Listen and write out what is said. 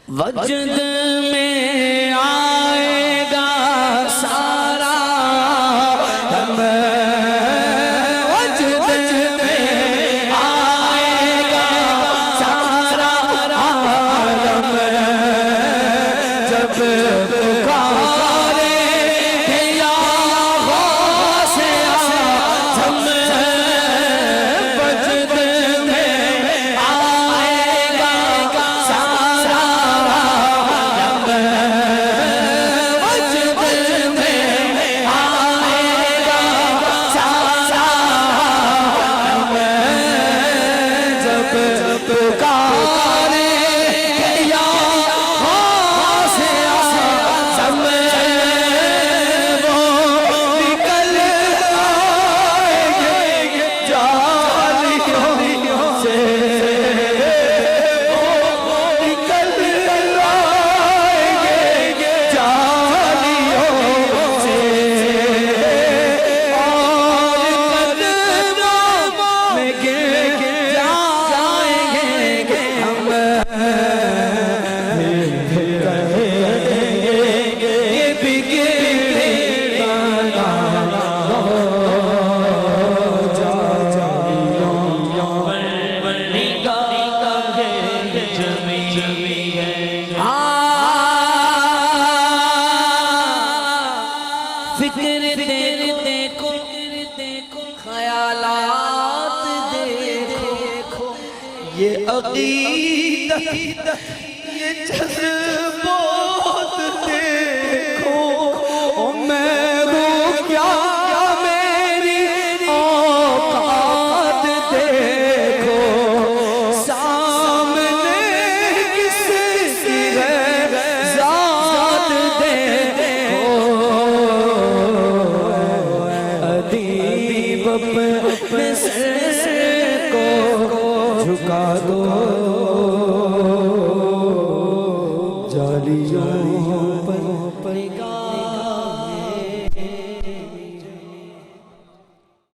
وجد میں آئے گا سارا ہم، وجد میں آئے گا سارا عالم، جب پکارے کہ یا غوث اعظم، وجد میں آئے گا سارا عالم، وجد میں آئے گا سارا عالم، جب پکارے کہ یا غوث اعظم، وہ نکل آئیں گے جالیوں سے، وہ نکل آئیں گے جالیوں سے، اور قدموں میں گر جائیں گے ہم، یہ بگڑے بنا فکر دیکھو، خیالات دیکھو، یہ عقیدت، یہ جذبات دیکھو، او میں ہوں کیا میری اوقات دیکھو، سامنے کس کی ہے ذات دیکھو، ادیب اپنے سر کو جھکا دو، جالیوں پر